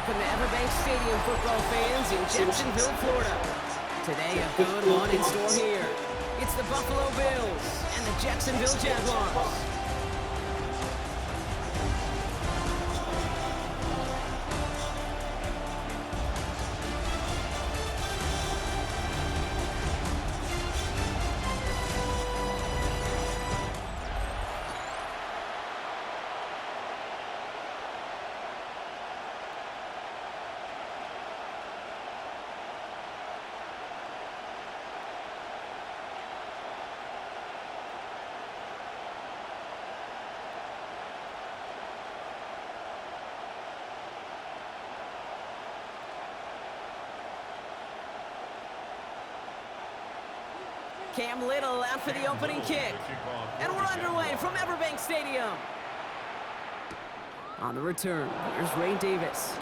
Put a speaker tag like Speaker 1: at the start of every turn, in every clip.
Speaker 1: Welcome to Everbank Stadium, football fans in Jacksonville, Florida. Today, a good one in store here. It's the Buffalo Bills and the Jacksonville Jaguars. Cam Little out for the opening kick. And we're underway from Everbank Stadium. On the return, here's Ray Davis.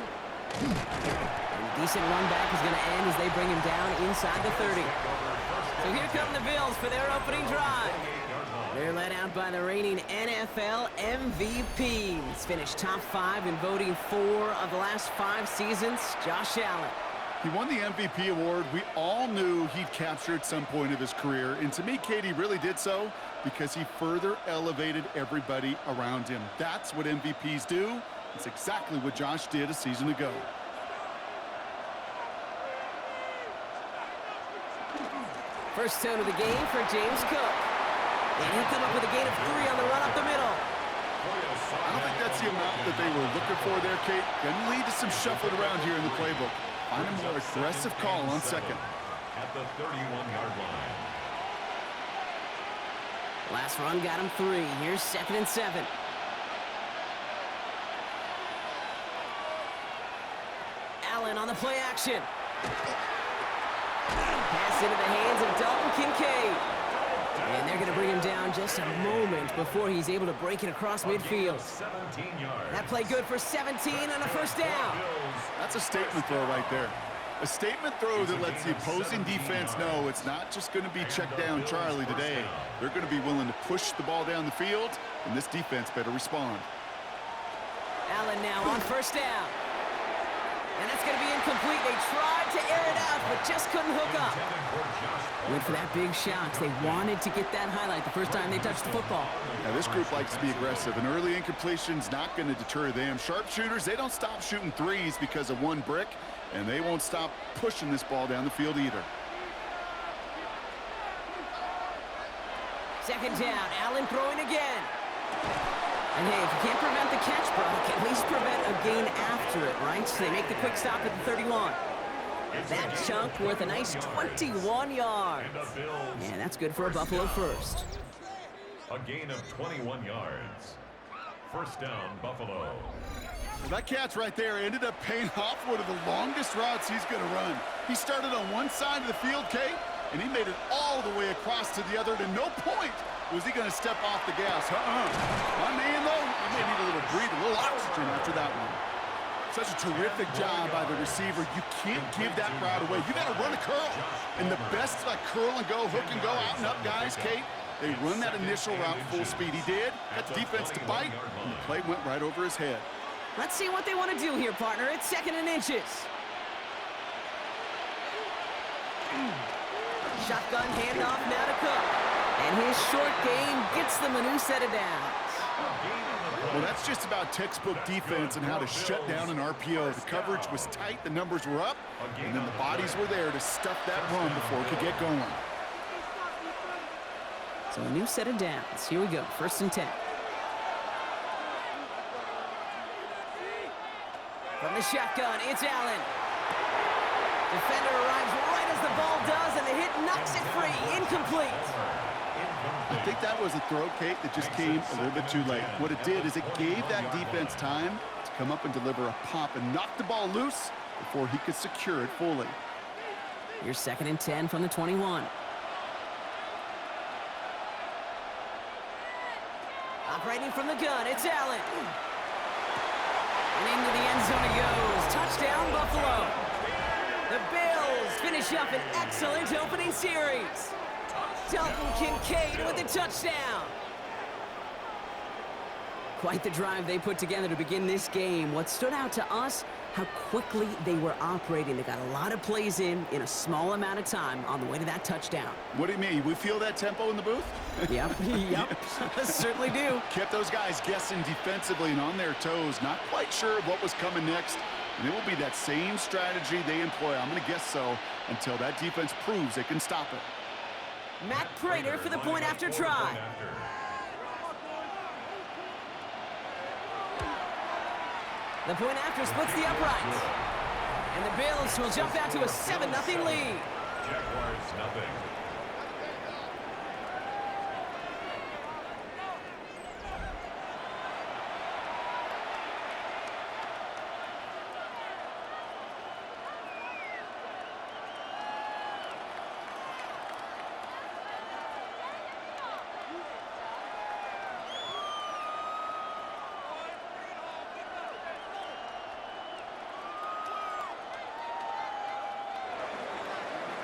Speaker 1: And a decent run back is going to end as they bring him down inside the 30. So here come the Bills for their opening drive. They're led out by the reigning NFL MVPs. Finished top 5 in voting 4 of the last 5 seasons, Josh Allen.
Speaker 2: He won the MVP award. We all knew he'd capture at some point of his career. And to me, Katie really did so because he further elevated everybody around him. That's what MVPs do. It's exactly what Josh did a season ago.
Speaker 1: First down of the game for James Cook. And he'll come up with a gain of 3 on the run up the middle.
Speaker 2: I don't think that's the amount that they were looking for there, Kate. Gonna lead to some shuffling around here in the playbook. Find a more aggressive call on second.
Speaker 3: At the 31-yard line.
Speaker 1: Last run got him 3. Here's 2nd and 7. Allen on the play action. Pass into the hands of Dalton Kincaid. And they're going to bring him down just a moment before he's able to break it across midfield. That play good for 17 on a first down.
Speaker 2: That's a statement throw right there. A statement throw that lets the opposing defense know it's not just going to be check down Charlie today. They're going to be willing to push the ball down the field, and this defense better respond.
Speaker 1: Allen now on first down. And that's going to be incomplete. They tried to air it out, but just couldn't hook up. Went for that big shot. They wanted to get that highlight the first time they touched the football.
Speaker 2: Now, this group likes to be aggressive. An early incompletion's not going to deter them. Sharpshooters, they don't stop shooting threes because of one brick, and they won't stop pushing this ball down the field either.
Speaker 1: Second down, Allen throwing again. And hey, if you can't prevent the catch, Brock, at least prevent a gain after it, right? So they make the quick stop at the 31. That chunk worth a nice 21 yards. And that's good for a Buffalo first.
Speaker 3: A gain of 21 yards. First down, Buffalo.
Speaker 2: Well, that catch right there ended up paying off one of the longest routes he's going to run. He started on one side of the field, Kate, and he made it all the way across to the other. To no point was he going to step off the gas. My man, though, he may need a little breathe, a little oxygen after that one. Such a terrific job by the receiver. You can't give that route away. You got to run a curl. And the best like curl and go, hook and go, out and up guys, Kate, they run that initial route full speed. He did. Got the defense to bite, and the play went right over his head.
Speaker 1: Let's see what they want to do here, partner. It's 2nd and inches. Shotgun handoff now to Cook. And his short game gets them a new set of downs.
Speaker 2: Well, that's just about textbook defense and how to shut down an RPO. The coverage was tight, the numbers were up, and then the bodies were there to stuff that run before it could get going.
Speaker 1: So a new set of downs. Here we go, 1st and 10. From the shotgun, it's Allen. Defender arrives right as the ball does, and the hit knocks it free. Incomplete.
Speaker 2: I think that was a throw, Kate, that just came a little bit too late. What it did is it gave that defense time to come up and deliver a pop and knock the ball loose before he could secure it fully.
Speaker 1: Here's 2nd and 10 from the 21. Operating from the gun, it's Allen. And into the end zone he goes. Touchdown, Buffalo. The Bills finish up an excellent opening series. Dalton Kincaid with a touchdown. Quite the drive they put together to begin this game. What stood out to us, how quickly they were operating. They got a lot of plays in a small amount of time on the way to that touchdown.
Speaker 2: What do you mean? We feel that tempo in the booth?
Speaker 1: Yep, yep, certainly do.
Speaker 2: Kept those guys guessing defensively and on their toes, not quite sure of what was coming next. And it will be that same strategy they employ, I'm going to guess so, until that defense proves they can stop it.
Speaker 1: Matt Prater for the point after try. The point after splits the uprights. And the Bills will jump out to a 7-0 lead.
Speaker 3: Jaguars nothing.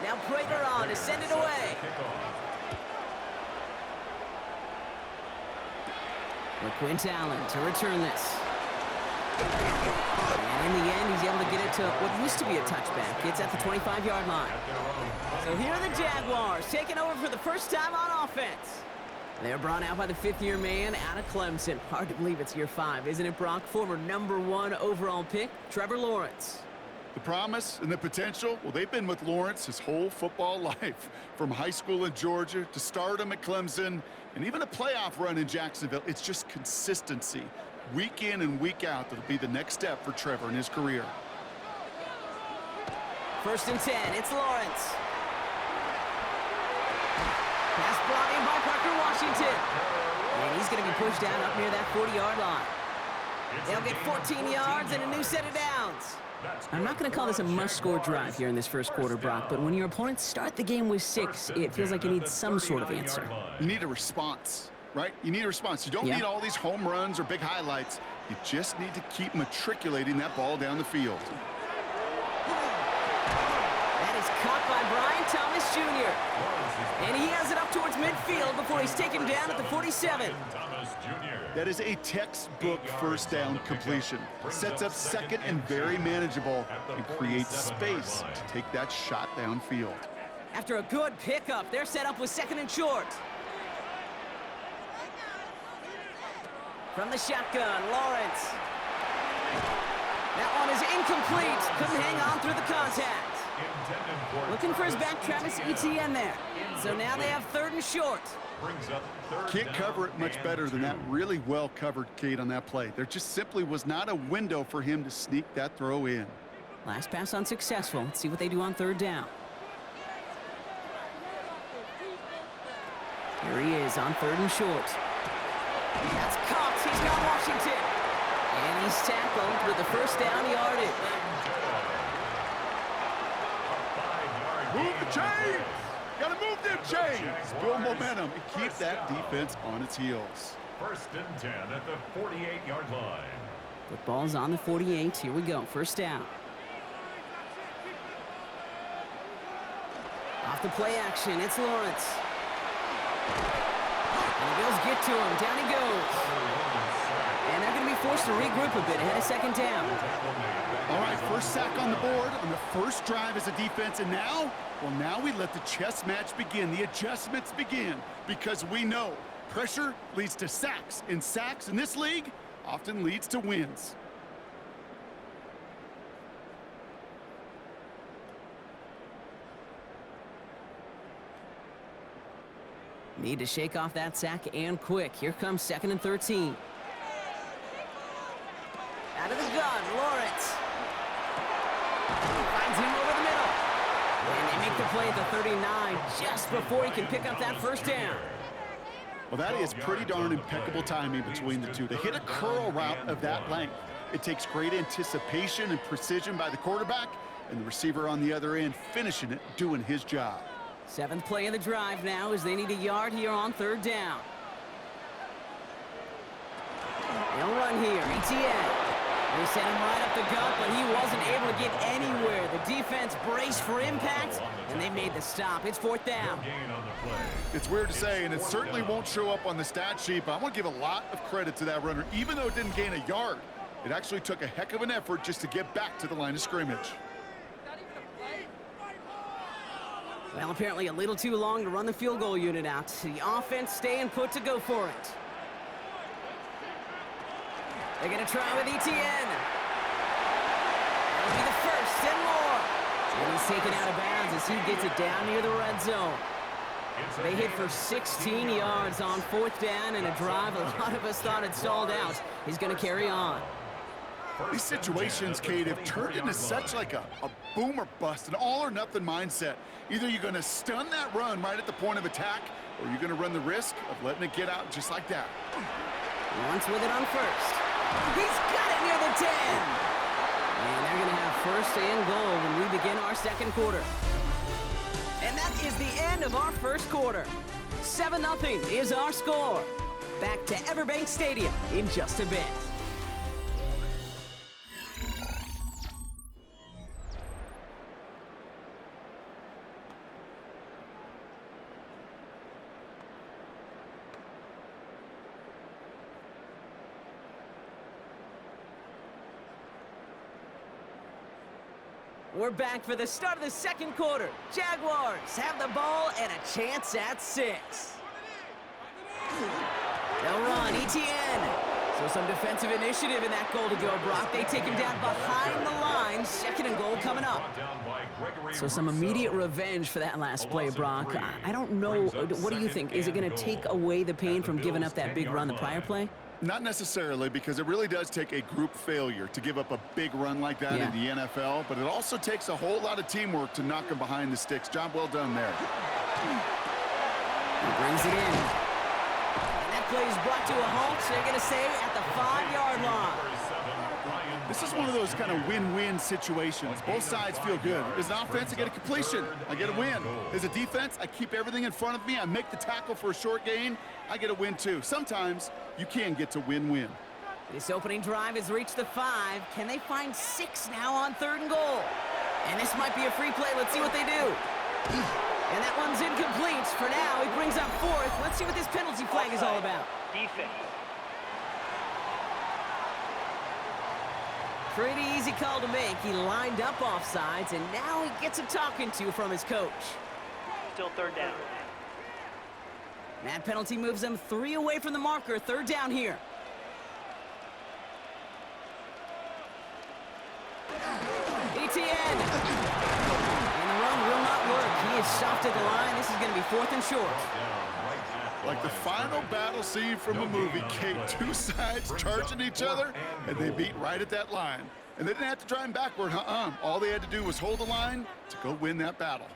Speaker 1: Now Prater on to send it away. LaQuint Allen to return this. And in the end, he's able to get it to what used to be a touchback. It's at the 25-yard line. So here are the Jaguars taking over for the first time on offense. They're brought out by the fifth-year man out of Clemson. Hard to believe it's year 5, isn't it, Brock? Former #1 overall pick, Trevor Lawrence.
Speaker 2: The promise and the potential, well, they've been with Lawrence his whole football life. From high school in Georgia to stardom at Clemson and even a playoff run in Jacksonville. It's just consistency. Week in and week out, that'll be the next step for Trevor in his career.
Speaker 1: 1st and 10, it's Lawrence. Pass brought in by Parker Washington. And he's going to be pushed down up near that 40-yard line. They'll get 14 yards and a new set of downs. I'm not going to call this a must-score drive here in this first quarter, Brock, but when your opponents start the game with 6, it feels like you need some sort of answer.
Speaker 2: You need a response, right? You need a response. You don't need all these home runs or big highlights. You just need to keep matriculating that ball down the field.
Speaker 1: That is caught by Brian Thomas Jr. And he has it up towards midfield before he's taken down at the 47.
Speaker 2: That is a textbook first down completion. Sets up second and very manageable and creates space to take that shot downfield.
Speaker 1: After a good pickup, they're set up with 2nd and short. From the shotgun, Lawrence. That one is incomplete. Couldn't hang on through the contact. Looking for his back, Travis Etienne there. So now they have 3rd and short.
Speaker 2: Can't cover it much better than that really well-covered Kate on that play. There just simply was not a window for him to sneak that throw in.
Speaker 1: Last pass unsuccessful. Let's see what they do on 3rd down. Here he is on 3rd and short. That's caught. He's got Washington. And he's tackled with the first down yardage.
Speaker 2: Move the chains! Gotta move them chains! Build momentum and keep that defense on its heels.
Speaker 3: 1st and 10 at the 48-yard line.
Speaker 1: Football's on the 48. Here we go. 1st down. Off the play action, it's Lawrence. And the Bills get to him. Down he goes. And they're going to be forced to regroup a bit ahead of 2nd down.
Speaker 2: All right, first sack on the board on the first drive as a defense. And now, well, now we let the chess match begin. The adjustments begin because we know pressure leads to sacks. And sacks in this league often leads to wins.
Speaker 1: Need to shake off that sack and quick. Here comes 2nd and 13. Out of the gun, Lawrence. Finds him over the middle. And they make the play at the 39 just before he can pick up that 1st down.
Speaker 2: Well, that is pretty darn impeccable timing between the two. They hit a curl route of that length. It takes great anticipation and precision by the quarterback, and the receiver on the other end finishing it, doing his job.
Speaker 1: 7th play of the drive now as they need a yard here on 3rd down. They'll run here. Etienne. They sent him right up the gut, but he wasn't able to get anywhere. The defense braced for impact, and they made the stop. It's fourth down.
Speaker 2: It's weird to say, and it certainly won't show up on the stat sheet, but I want to give a lot of credit to that runner. Even though it didn't gain a yard, it actually took a heck of an effort just to get back to the line of scrimmage.
Speaker 1: Well, apparently a little too long to run the field goal unit out. The offense staying put to go for it. They're going to try with Etienne. That'll be the first and more. And he's taken out of bounds as he gets it down near the red zone. They hit for 16 yards on fourth down, and a drive a lot of us thought had stalled out. He's going to carry on.
Speaker 2: These situations, Kate, have turned into such like a boom or bust, an all-or-nothing mindset. Either you're going to stun that run right at the point of attack, or you're going to run the risk of letting it get out just like that.
Speaker 1: Once with it on first. He's got it near the 10. And they're going to have first and goal when we begin our second quarter. And that is the end of our first quarter. 7-0 is our score. Back to Everbank Stadium in just a bit. We're back for the start of the second quarter. Jaguars have the ball and a chance at 6. They'll run, Etienne. So some defensive initiative in that goal to go, Brock. They take him down behind the line. Second and goal coming up. So some immediate revenge for that last play, Brock. I don't know. What do you think? Is it going to take away the pain from giving up that big run the prior play?
Speaker 2: Not necessarily, because it really does take a group failure to give up a big run like that in the NFL, but it also takes a whole lot of teamwork to knock them behind the sticks. Job well done there.
Speaker 1: He brings it in. And that play is brought to a halt, so they're going to say at the 5-yard line.
Speaker 2: This is one of those kind of win-win situations. Both sides feel good. As an offense, I get a completion. I get a win. As a defense, I keep everything in front of me. I make the tackle for a short gain. I get a win, too. Sometimes you can get to win-win.
Speaker 1: This opening drive has reached the 5. Can they find 6 now on third and goal? And this might be a free play. Let's see what they do. And that one's incomplete. For now, he brings up fourth. Let's see what this penalty flag is all about.
Speaker 4: Defense.
Speaker 1: Pretty easy call to make. He lined up offsides, and now he gets a talking to from his coach.
Speaker 4: Still third down.
Speaker 1: That penalty moves them 3 away from the marker. Third down here. Etienne. And the run will not work. He is soft at the line. This is going to be fourth and short.
Speaker 2: Like the final battle scene from a movie, Kate. Two sides charging each other, and they beat right at that line. And they didn't have to drive him backward, All they had to do was hold the line to go win that battle.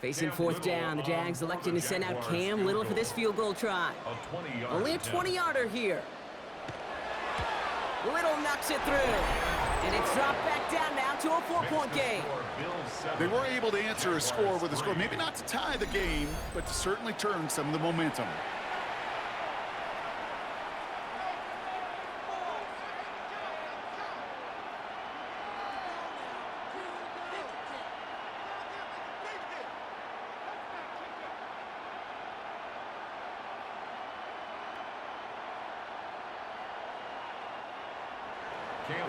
Speaker 1: Facing fourth down, the Jags electing to send out Cam Little for this field goal try. Only a 20-yarder here. Little knocks it through. And it's dropped back down now to a 4-point game.
Speaker 2: They were able to answer a score with a score. Maybe not to tie the game, but to certainly turn some of the momentum.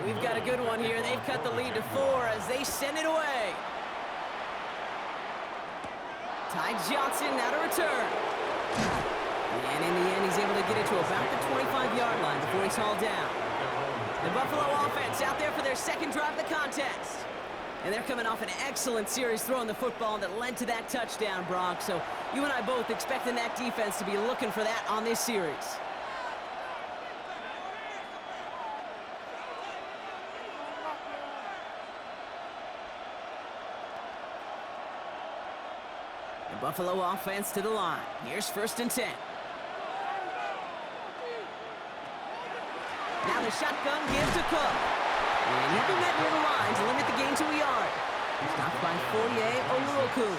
Speaker 1: We've got a good one here. They've cut the lead to 4 as they send it away. Ty Johnson now to return. And in the end, he's able to get it to about the 25-yard line before he's hauled down. The Buffalo offense out there for their second drive of the contest. And they're coming off an excellent series throwing the football that led to that touchdown, Brock. So you and I both expecting that defense to be looking for that on this series. Buffalo offense to the line. Here's first and 10. Now the shotgun gives to Cook. And he'll be met near the line to limit the gain to a yard. Stopped by Fourier Oluokun.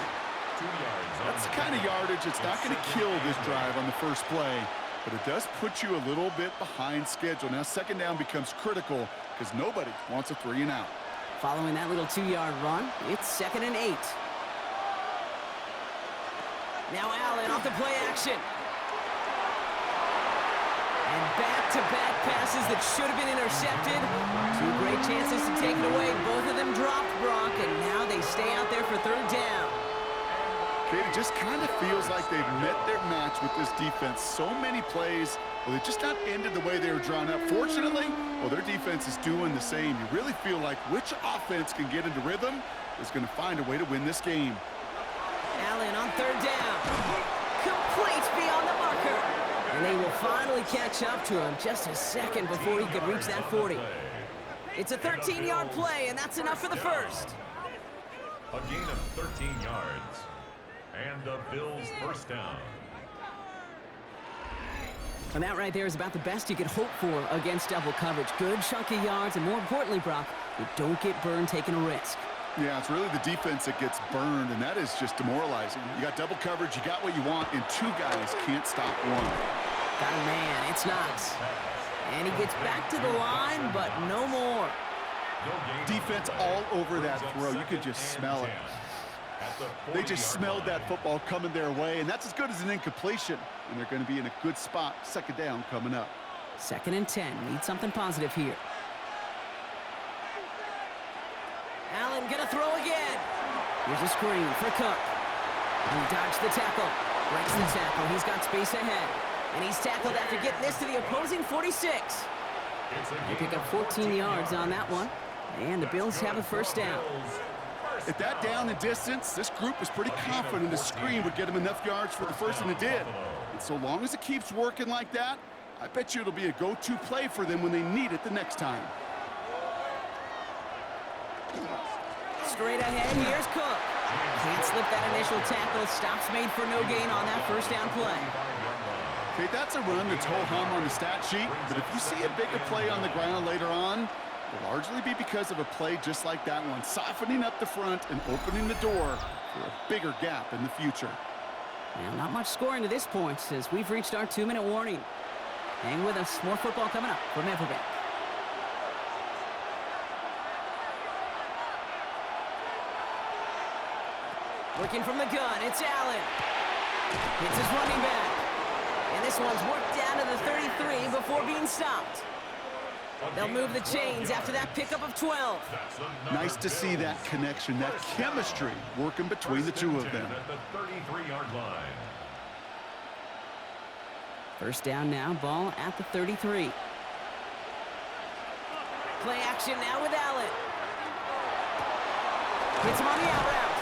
Speaker 2: That's the kind of yardage that's not going to kill this drive on the first play, but it does put you a little bit behind schedule. Now, second down becomes critical because nobody wants a 3-and-out.
Speaker 1: Following that little 2-yard run, it's 2nd and 8. Now Allen off the play action. And back-to-back passes that should have been intercepted. 2 great chances to take it away. Both of them dropped, Brock, and now they stay out there for 3rd down.
Speaker 2: Okay, it just kind of feels like they've met their match with this defense. So many plays, well, they just not ended the way they were drawn up. Fortunately, well, their defense is doing the same. You really feel like which offense can get into rhythm is going to find a way to win this game.
Speaker 1: Allen on 3rd down. Complete beyond the marker. And they will finally catch up to him just a second before he could reach that 40. It's a 13-yard play, and that's enough for the first.
Speaker 3: A gain of 13 yards. And the Bills' first down.
Speaker 1: And that right there is about the best you could hope for against double coverage. Good chunky yards, and more importantly, Brock, you don't get burned taking a risk.
Speaker 2: Yeah, it's really the defense that gets burned, and that is just demoralizing. You got double coverage, you got what you want, and 2 guys can't stop one.
Speaker 1: Got a man, it's not. And he gets back to the line, but no more.
Speaker 2: Defense all over that throw. You could just smell it. They just smelled that football coming their way, and that's as good as an incompletion. And they're going to be in a good spot. 2nd down coming up.
Speaker 1: 2nd and 10. Need something positive here. Allen gonna throw again. Here's a screen for Cook. He dodged the tackle. Breaks the tackle. He's got space ahead. And he's tackled after getting this to the opposing 46. They pick up 14 yards on that one. And the Bills have a 1st down.
Speaker 2: At that down and distance, this group was pretty confident the screen would get them enough yards for the first, and it did. And so long as it keeps working like that, I bet you it'll be a go-to play for them when they need it the next time.
Speaker 1: Straight ahead, here's Cook. Can't slip that initial tackle. Stops made for no gain on that 1st down play.
Speaker 2: Okay, that's a run that's ho-hum on the stat sheet, but if you see a bigger play on the ground later on, will largely be because of a play just like that one, softening up the front and opening the door for a bigger gap in the future.
Speaker 1: Well, not much scoring to this point as we've reached our 2-minute warning. Hang with us. More football coming up from Everbank. Working from the gun, it's Allen. It's his running back. And this one's worked down to the 33 before being stopped. They'll move the chains after that pickup of 12.
Speaker 2: Nice to see that connection, that chemistry working between the 2 of them.
Speaker 3: At the 33-yard line.
Speaker 1: 1st down now, ball at the 33. Play action now with Allen. Hits him on the out route.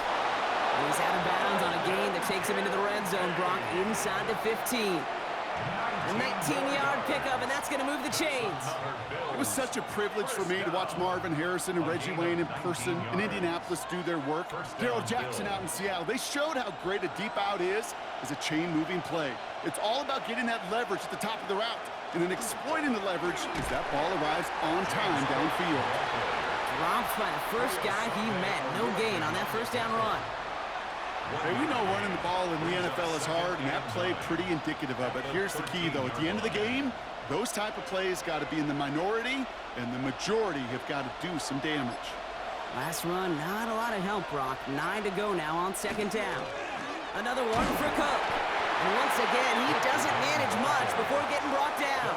Speaker 1: He's out of bounds on a gain that takes him into the red zone, Brock, inside the 15. A 19-yard pickup, and that's going to move the chains.
Speaker 2: It was such a privilege for me to watch Marvin Harrison and Reggie Wayne in person in Indianapolis do their work. Darrell Jackson out in Seattle. They showed how great a deep out is as a chain-moving play. It's all about getting that leverage at the top of the route and then exploiting the leverage as that ball arrives on time downfield.
Speaker 1: Dropped by the first guy he met. No gain on that 1st down run.
Speaker 2: Hey, we know running the ball in the NFL is hard, and that play pretty indicative of it. Here's the key, though. At the end of the game, those type of plays got to be in the minority, and the majority have got to do some damage.
Speaker 1: Last run, not a lot of help, Brock. 9 to go now on 2nd down. Another one for Cook. And once again, he doesn't manage much before getting brought down.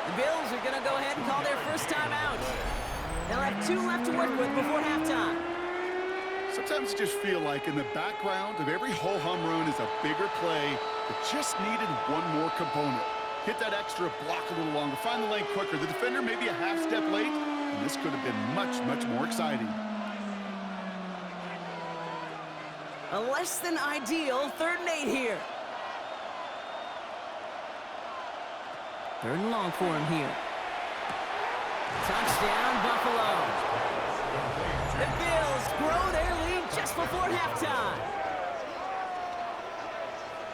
Speaker 1: The Bills are going to go ahead and call their 1st time out. They'll have 2 left to work with before halftime.
Speaker 2: Sometimes you just feel like in the background of every ho-hum run is a bigger play that just needed one more component. Hit that extra block a little longer, find the lane quicker. The defender maybe a half step late, and this could have been much, much more exciting.
Speaker 1: A less than ideal 3rd and 8 here. 3rd and long for him here. Touchdown, Buffalo. The Bills grow their lead just before halftime.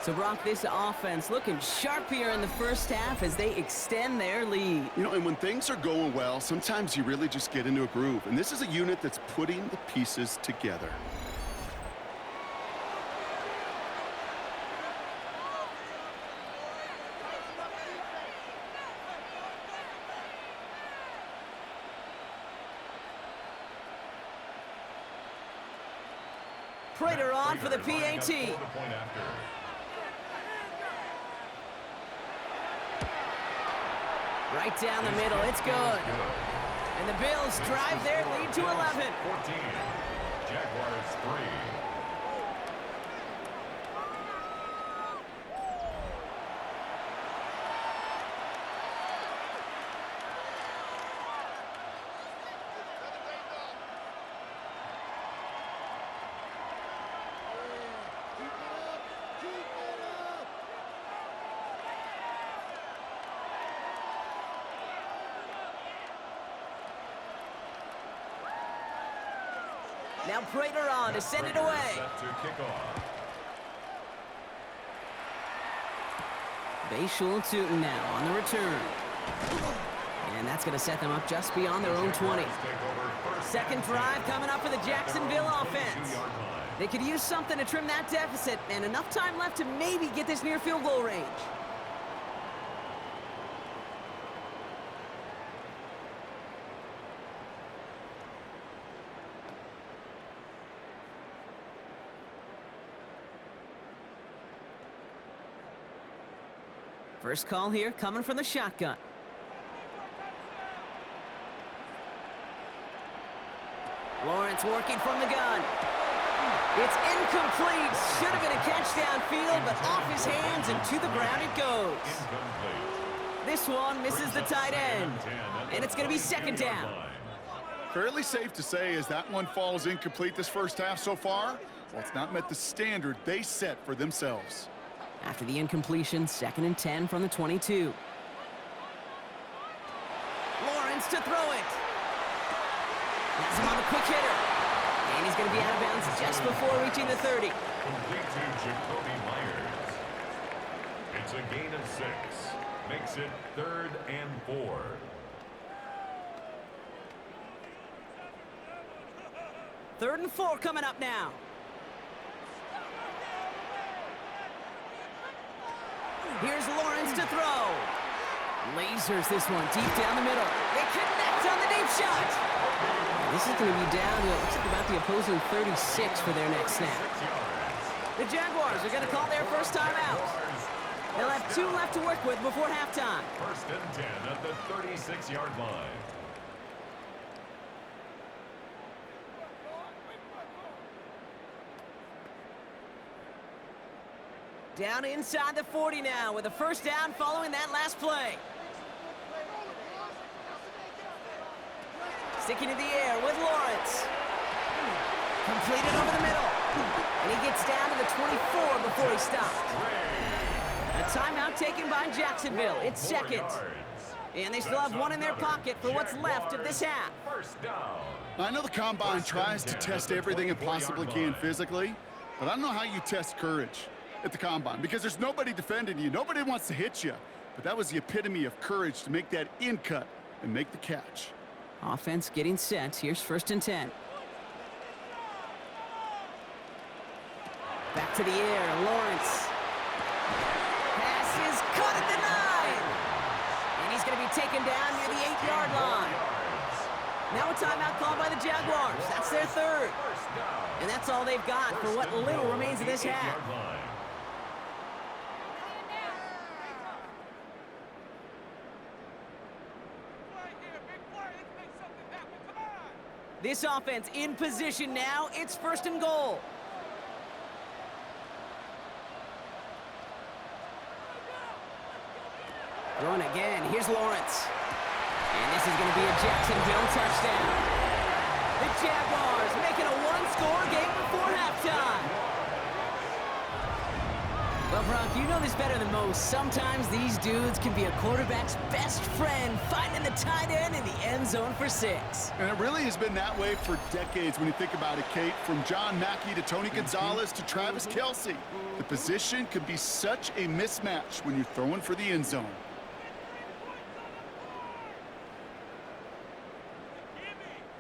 Speaker 1: So, Brock, this offense looking sharp here in the 1st half as they extend their lead.
Speaker 2: You know, and when things are going well, sometimes you really just get into a groove. And this is a unit that's putting the pieces together.
Speaker 1: Prater on for the PAT. Right down the middle, it's good. And the Bills drive their lead to 11.
Speaker 3: 14, Jaguars 3.
Speaker 1: Now Prater on to send it away.
Speaker 3: Set to kick off.
Speaker 1: Bayshul Tootin now on the return. And that's going to set them up just beyond their own 20. Second drive coming up for the Jacksonville offense. They could use something to trim that deficit, and enough time left to maybe get this near field goal range. First call here coming from the shotgun. Lawrence working from the gun. It's incomplete. Should have been a catch downfield, but off his hands and to the ground it goes. This one misses the tight end, and it's going to be second down.
Speaker 2: Fairly safe to say as that one falls incomplete this first half so far, well, it's not met the standard they set for themselves.
Speaker 1: After the incompletion, 2nd and 10 from the 22. Lawrence to throw it. Has him on the quick hitter. And he's going to be out of bounds just before reaching the 30.
Speaker 3: Complete to Jacoby Myers. It's a gain of 6. Makes it 3rd and 4.
Speaker 1: Third and 4 coming up now. Here's Lawrence to throw. Lasers this one deep down the middle. They connect on the deep shot. And this is going to be down to, looks like about the opposing 36 for their next snap. The Jaguars are going to call their first time out. They'll have 2 left to work with before halftime.
Speaker 3: 1st and 10 at the 36-yard line.
Speaker 1: Down inside the 40 now with a first down following that last play. Sticking in the air with Lawrence. Completed over the middle. And he gets down to the 24 before he stopped. A timeout taken by Jacksonville. It's second. And they still have 1 in their pocket for what's left of this half.
Speaker 3: First down.
Speaker 2: I know the Combine tries to test everything it possibly can physically, but I don't know how you test courage at the Combine, because there's nobody defending you. Nobody wants to hit you. But that was the epitome of courage to make that in cut and make the catch.
Speaker 1: Offense getting set. Here's 1st and 10. Back to the air. Lawrence. Pass is caught at the 9. And he's going to be taken down near the 8-yard line. Now a timeout called by the Jaguars. That's their 3rd. And that's all they've got for what little remains of this half. This offense in position now. It's 1st and goal. Throwing again. Here's Lawrence. And this is going to be a Jacksonville touchdown. The Jaguars making a 1-score game before halftime. Well, Brock, you know this better than most. Sometimes these dudes can be a quarterback's best friend, finding the tight end in the end zone for 6.
Speaker 2: And it really has been that way for decades when you think about it, Kate. From John Mackey to Tony Gonzalez to Travis Kelce. The position can be such a mismatch when you're throwing for the end zone.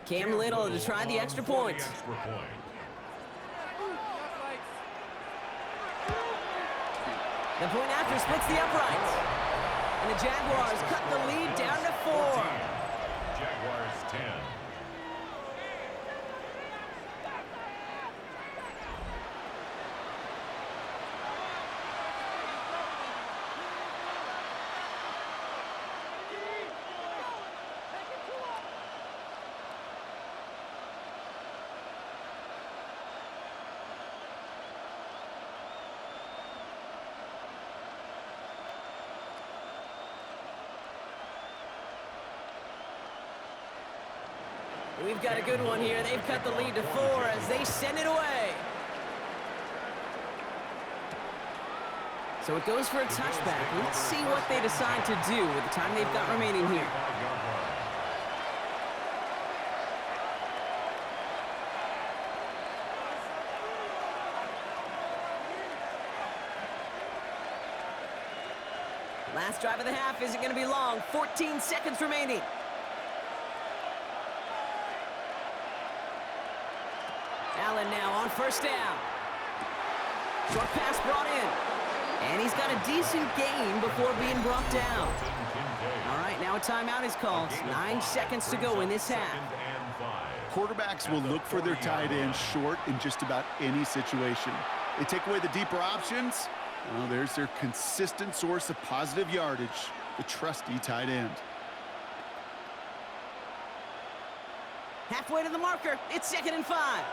Speaker 1: Cam Little to try the extra point. The point after splits the uprights. And the Jaguars cut the lead down to 4.
Speaker 3: Jaguars 10.
Speaker 1: We've got a good one here. They've cut the lead to 4 as they send it away. So it goes for a touchback. Let's see what they decide to do with the time they've got remaining here. Last drive of the half isn't going to be long. 14 seconds remaining. Allen now on first down. Short pass brought in. And he's got a decent gain before being brought down. All right, now a timeout is called. 9 seconds to go in this half.
Speaker 2: Quarterbacks will look for their tight end short in just about any situation. They take away the deeper options. Well, there's their consistent source of positive yardage, the trusty tight end.
Speaker 1: Halfway to the marker. It's 2nd and 5.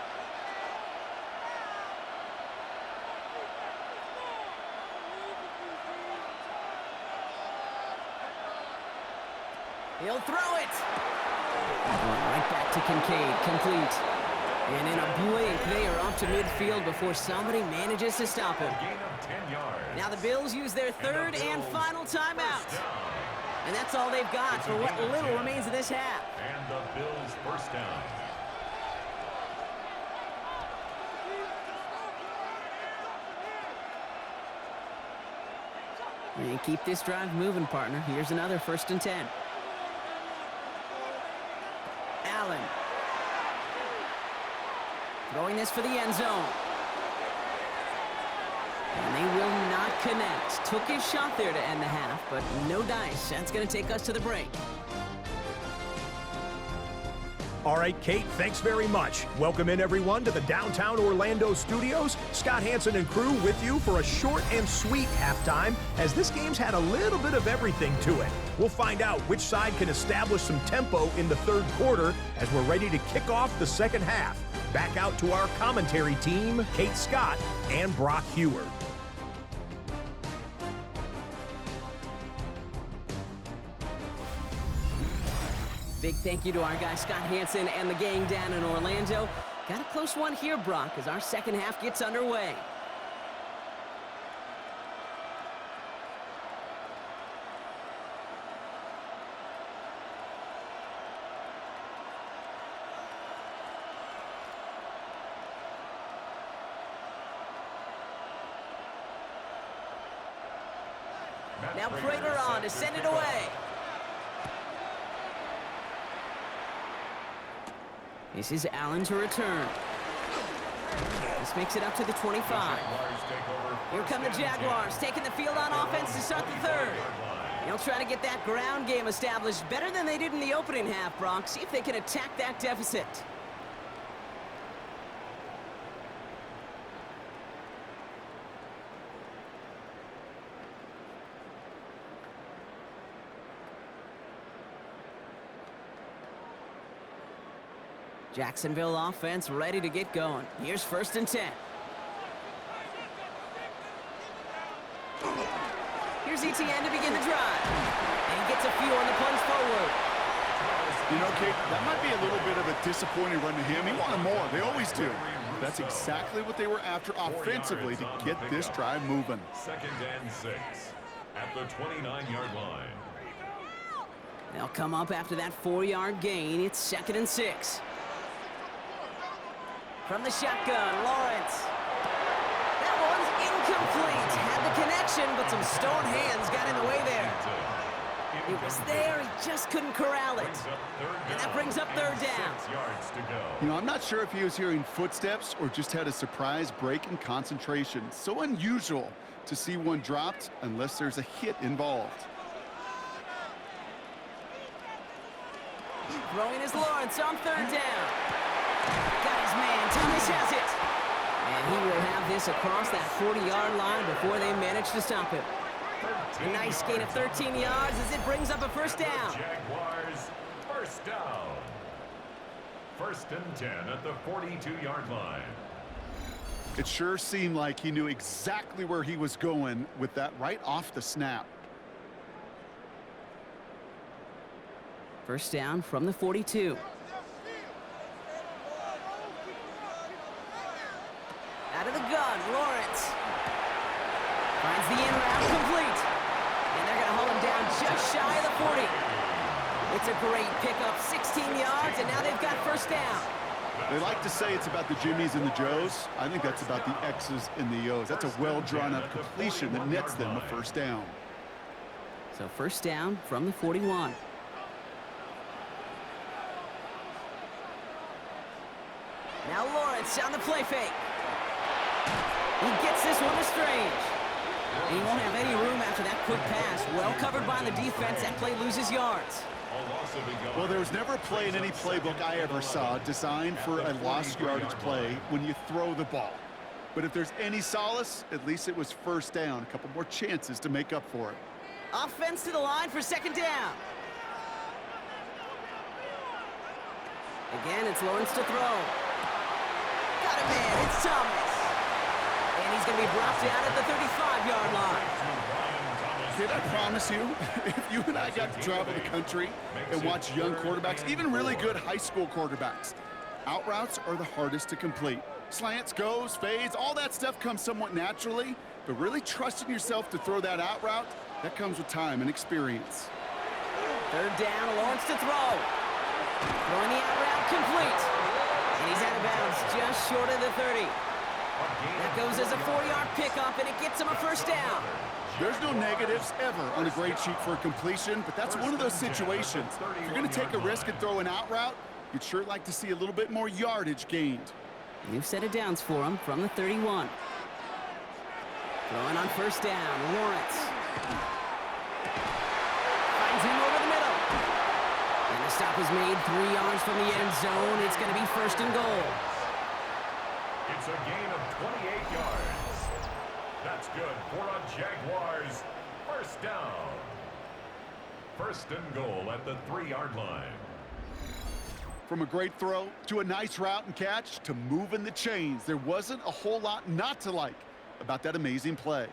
Speaker 1: He'll throw it. Right back to Kincaid, complete. And in a blink, they are off to midfield before somebody manages to stop him. Now the Bills use their 3rd and final timeout. And that's all they've got for what little remains of this half.
Speaker 3: And the Bills' first down.
Speaker 1: And keep this drive moving, partner. Here's another 1st and 10. Allen. Throwing this for the end zone. And they will not connect. Took his shot there to end the half, but no dice. That's going to take us to the break.
Speaker 5: All right, Kate, thanks very much. Welcome in, everyone, to the downtown Orlando studios. Scott Hansen and crew with you for a short and sweet halftime, as this game's had a little bit of everything to it. We'll find out which side can establish some tempo in the 3rd quarter as we're ready to kick off the 2nd half. Back out to our commentary team, Kate Scott and Brock Heward.
Speaker 1: Big thank you to our guy Scott Hansen and the gang down in Orlando. Got a close one here, Brock, as our 2nd half gets underway. Now Prater on to send it away. This is Allen to return. This makes it up to the 25. Here come the Jaguars, taking the field on offense to start the 3rd. They'll try to get that ground game established better than they did in the opening half, Brock. See if they can attack that deficit. Jacksonville offense ready to get going. Here's 1st and 10. Here's ETN to begin the drive. And he gets a few on the punch forward.
Speaker 2: You know, Kate, that might be a little bit of a disappointing run to him. He wanted more. They always do. That's exactly what they were after offensively to get this drive moving.
Speaker 3: 2nd and 6 at the 29-yard line.
Speaker 1: They'll come up after that 4-yard gain. It's 2nd and 6. From the shotgun, Lawrence. That one's incomplete. Had the connection, but some stone hands got in the way there. It was there, he just couldn't corral it. And that brings up 3rd down.
Speaker 2: You know, I'm not sure if he was hearing footsteps or just had a surprise break in concentration. So unusual to see one dropped unless there's a hit involved.
Speaker 1: Throwing is Lawrence on 3rd down. Got his man. Thomas has it. And he will have this across that 40-yard line before they manage to stop him. A nice gain of 13 yards as it brings up a 1st down.
Speaker 3: Jaguars, 1st down. 1st and 10 at the 42-yard line.
Speaker 2: It sure seemed like he knew exactly where he was going with that right off the snap.
Speaker 1: 1st down from the 42. Lawrence finds the in route complete. And they're going to haul him down just shy of the 40. It's a great pickup, 16 yards, and now they've got first down.
Speaker 2: They like to say it's about the Jimmies and the Joes. I think that's about the X's and the O's. That's a well-drawn-up completion that nets them a first down.
Speaker 1: So first down from the 41. Now Lawrence on the play fake. He gets this one to Strange. And he won't have any room after that quick pass. Well covered by the defense. That play loses yards.
Speaker 2: Well, there was never a play in any playbook I ever saw designed for a lost yardage play when you throw the ball. But if there's any solace, at least it was first down. A couple more chances to make up for it.
Speaker 1: Offense to the line for second down. Again, it's Lawrence to throw. Got it, man. It's Thomas. And he's going to be brought down at the 35-yard line.
Speaker 2: Did I promise you, if you and I got to travel the country and watch young quarterbacks, even really good high school quarterbacks, out routes are the hardest to complete. Slants, goes, fades, all that stuff comes somewhat naturally, but really trusting yourself to throw that out route, that comes with time and experience.
Speaker 1: Third down, Lawrence to throw. Throwing the out route complete. And he's out of bounds just short of the 30. That goes as a 4-yard pickup, and it gets him a first down.
Speaker 2: There's no negatives ever on a grade sheet for a completion, but that's one of those situations. If you're going to take a risk and throw an out route, you'd sure like to see a little bit more yardage gained.
Speaker 1: New set of downs for him from the 31. Throwing on first down, Lawrence. Finds him over the middle. And the stop is made 3 yards from the end zone. It's going to be first and goal.
Speaker 3: It's a gain of 28 yards. That's good for a Jaguars first down. First and goal at the 3-yard line.
Speaker 2: From a great throw to a nice route and catch to moving the chains, there wasn't a whole lot not to like about that amazing play.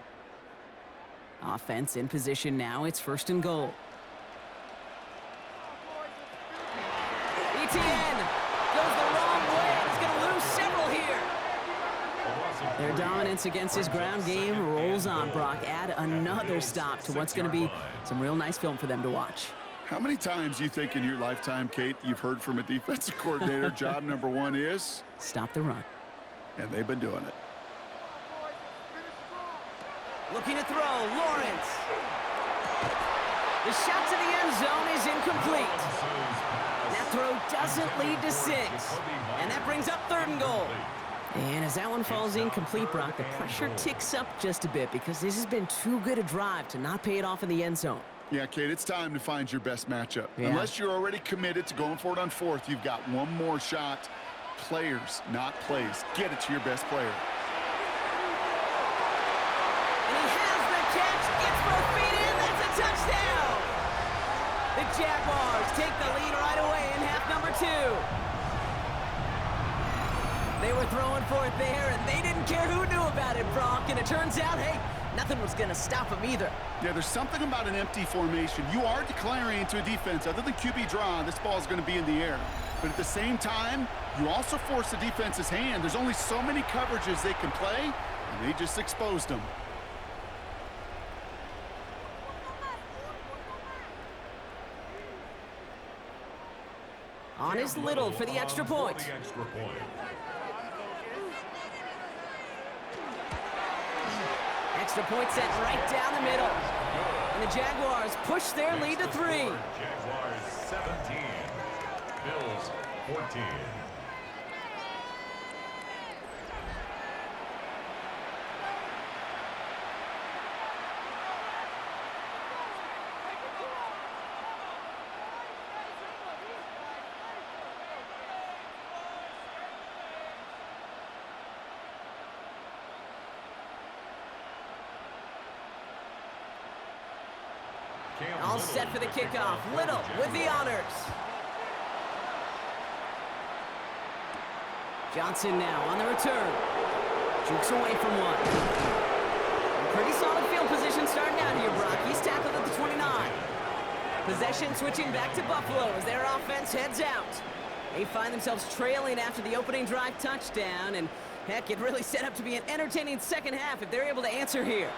Speaker 1: Offense in position now. It's first and goal. ETN goes the wrong way. He's going to lose several here. Their dominance against his ground game rolls on, Brock. Add another stop to what's going to be some real nice film for them to watch.
Speaker 2: How many times do you think in your lifetime, Kate, you've heard from a defensive coordinator, job number one is?
Speaker 1: Stop the run.
Speaker 2: And they've been doing it.
Speaker 1: Looking to throw, Lawrence. The shot to the end zone is incomplete. That throw doesn't lead to 6. And that brings up third and goal. And as that one falls incomplete, Brock, the pressure ticks up just a bit because this has been too good a drive to not pay it off in the end zone.
Speaker 2: Yeah, Kate, it's time to find your best matchup.
Speaker 1: Yeah.
Speaker 2: Unless you're already committed to going for it on fourth, you've got one more shot. Players, not plays. Get it to your best player.
Speaker 1: And he has the catch, gets both feet in, that's a touchdown! The Jaguars take the lead right away in half number 2. They were throwing for it there, and they didn't care who knew about it, Brock. And it turns out, hey, nothing was going to stop them either.
Speaker 2: Yeah, there's something about an empty formation. You are declaring to a defense, other than QB draw, this ball is going to be in the air. But at the same time, you also force the defense's hand. There's only so many coverages they can play, and they just exposed them.
Speaker 1: On is Little for the extra point. Extra point set right down the middle. And the Jaguars push their lead to 3.
Speaker 3: Jaguars 17, Bills 14.
Speaker 1: All set for the kickoff. Little with the honors. Johnson now on the return. Jukes away from one. Pretty solid field position starting out here, Brock. He's tackled at the 29. Possession switching back to Buffalo as their offense heads out. They find themselves trailing after the opening drive touchdown, and Heck, it really set up to be an entertaining second half if they're able to answer here.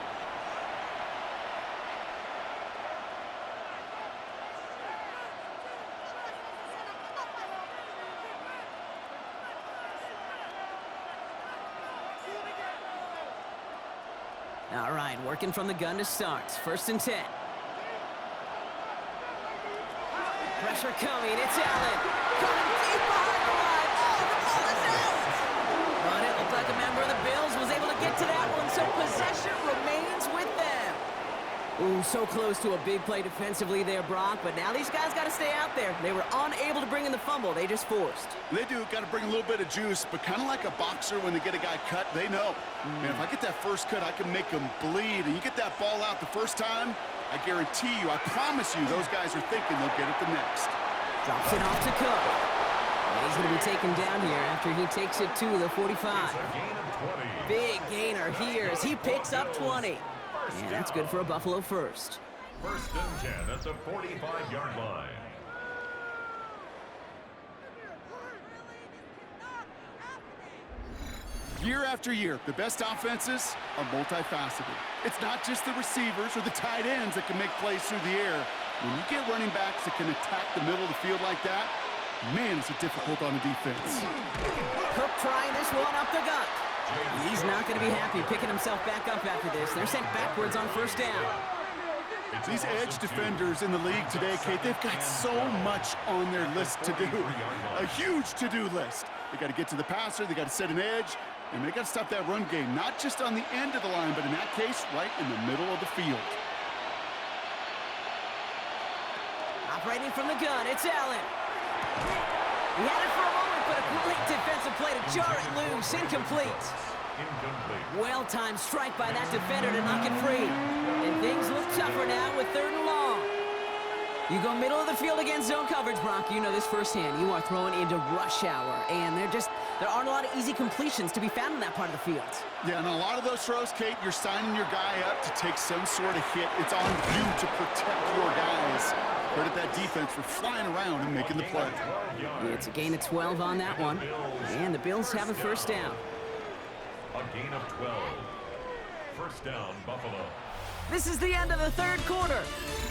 Speaker 1: All right, working from the gun to start. 1st and 10. Pressure coming. It's Allen. Coming deep behind the line. Oh, the ball is out. But it looked like a member of the Bills was able to get to that one, so possession remains with them. Ooh, so close to a big play defensively there, Brock, but now these guys got to stay out there. They were unable to bring in the fumble. They just forced.
Speaker 2: They do. Got to bring a little bit of juice, but kind of like a boxer when they get a guy cut, they know. Man, if I get that first cut, I can make them bleed. And you get that ball out the first time, I guarantee you, I promise you, those guys are thinking they'll get it the next.
Speaker 1: Drops it off to Cook. And he's going to be taken down here after he takes it to the 45. Big gainer here as he picks up 20. And that's good for a Buffalo first.
Speaker 3: 1st and 10 at the 45-yard line.
Speaker 2: Year after year, the best offenses are multifaceted. It's not just the receivers or the tight ends that can make plays through the air. When you get running backs that can attack the middle of the field like that, man, is it difficult on the defense.
Speaker 1: Cook trying this one up the gut. He's not going to be happy picking himself back up after this. They're sent backwards on 1st down.
Speaker 2: These edge defenders in the league today, Kate, they've got so much on their list to do. A huge to-do list. They got to get to the passer, they got to set an edge, and they got to stop that run game, not just on the end of the line, but in that case, right in the middle of the field.
Speaker 1: Operating from the gun, it's Allen. He had it for a moment, but a great defensive play to jar it loose. Incomplete. Well-timed strike by that defender to knock it free. And things look tougher now with 3rd and long. You go middle of the field against zone coverage, Brock. You know this firsthand. You are throwing into rush hour, and there aren't a lot of easy completions to be found in that part of the field.
Speaker 2: Yeah, and a lot of those throws, Kate, you're signing your guy up to take some sort of hit. It's on you to protect your guys. Credit that defense for flying around and making the play.
Speaker 1: It's a gain of 12 on that one, and the Bills have a 1st down.
Speaker 3: A gain of 12. 1st down, Buffalo.
Speaker 1: This is the end of the 3rd quarter.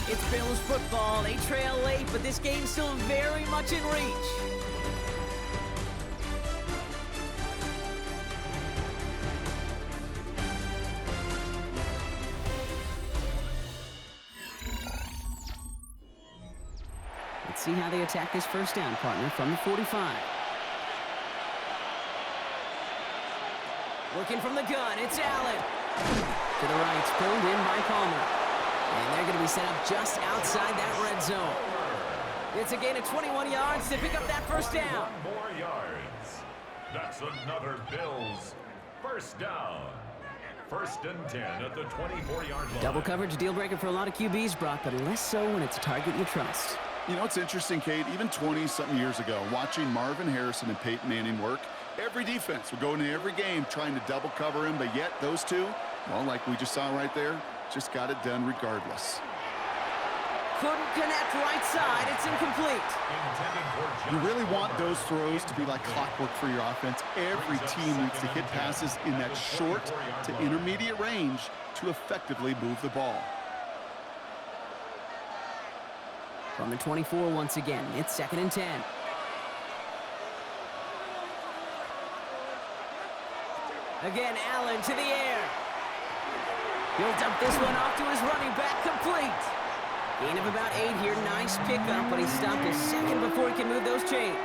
Speaker 1: It's Bills football. They trail late, but this game's still very much in reach. Let's see how they attack this 1st down, partner, from the 45. Working from the gun, it's Allen. To the right, pulled in by Palmer. And they're going to be set up just outside that red zone. It's a gain of 21 yards to pick up that 1st down.
Speaker 3: 1 more yards. That's another Bills 1st down. 1st and 10 at the 24-yard line.
Speaker 1: Double coverage deal breaker for a lot of QBs, Brock, but less so when it's a target you trust.
Speaker 2: You know, it's interesting, Kate, even 20-something years ago, watching Marvin Harrison and Peyton Manning work, every defense would go into every game trying to double cover him, but yet those two, well, like we just saw right there, just got it done regardless.
Speaker 1: Couldn't connect right side. It's incomplete.
Speaker 2: You really want those throws to be like clockwork for your offense. Every team needs to hit passes in that short to intermediate range to effectively move the ball.
Speaker 1: From the 24 once again, it's 2nd and 10. Again, Allen to the air. He'll dump this one off to his running back, complete. Gain of about 8 here, nice pickup, but he stopped a second before he can move those chains.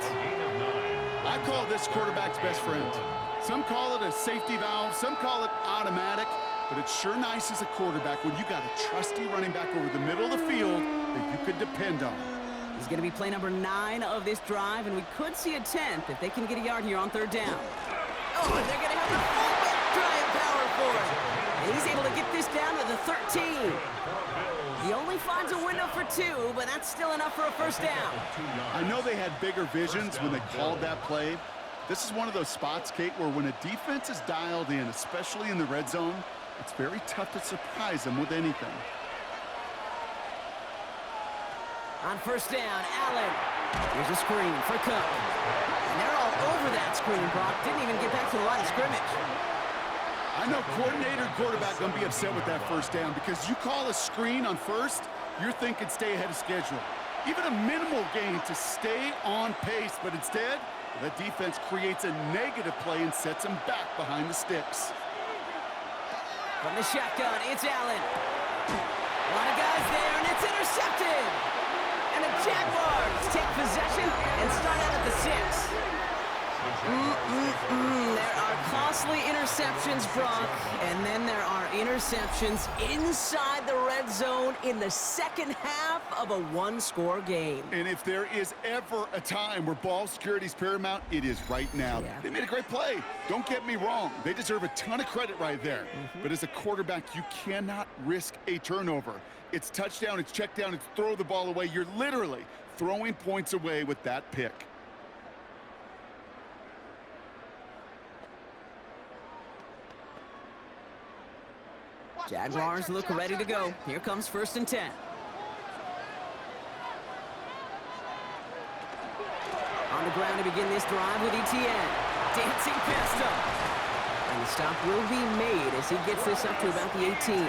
Speaker 2: I call this quarterback's best friend. Some call it a safety valve, some call it automatic, but it's sure nice as a quarterback when you got a trusty running back over the middle of the field that you could depend on.
Speaker 1: He's going to be play number 9 of this drive, and we could see a 10th if they can get a yard here on 3rd down. Oh, and they're going to have the fullback drive power for it. And he's able to get this down to the 13. He only finds a window for 2, but that's still enough for a 1st down.
Speaker 2: I know they had bigger visions when they called that play. This is one of those spots, Kate, where when a defense is dialed in, especially in the red zone, it's very tough to surprise them with anything.
Speaker 1: On 1st down, Allen. Here's a screen for Cook. And they're all over that screen, Brock. Didn't even get back to the line of scrimmage.
Speaker 2: I know coordinator and quarterback going to be upset with that first down because you call a screen on first, you're thinking stay ahead of schedule. Even a minimal gain to stay on pace, but instead, the defense creates a negative play and sets them back behind the sticks.
Speaker 1: From the shotgun, it's Allen. A lot of guys there, and it's intercepted. And the Jaguars take possession and start out at the 6. There are costly interceptions, Brock, and then there are interceptions inside the red zone in the second half of a one-score game.
Speaker 2: And if there is ever a time where ball security is paramount, it is right now.
Speaker 1: Yeah.
Speaker 2: They made a great play. Don't get me wrong. They deserve a ton of credit right there. But as a quarterback, you cannot risk a turnover. It's touchdown, it's check down, it's throw the ball away. You're literally throwing points away with that pick.
Speaker 1: Jaguars look ready to go. Here comes 1st and 10. On the ground to begin this drive with Etienne. Dancing past him. And the stop will be made as he gets this up to about the 18.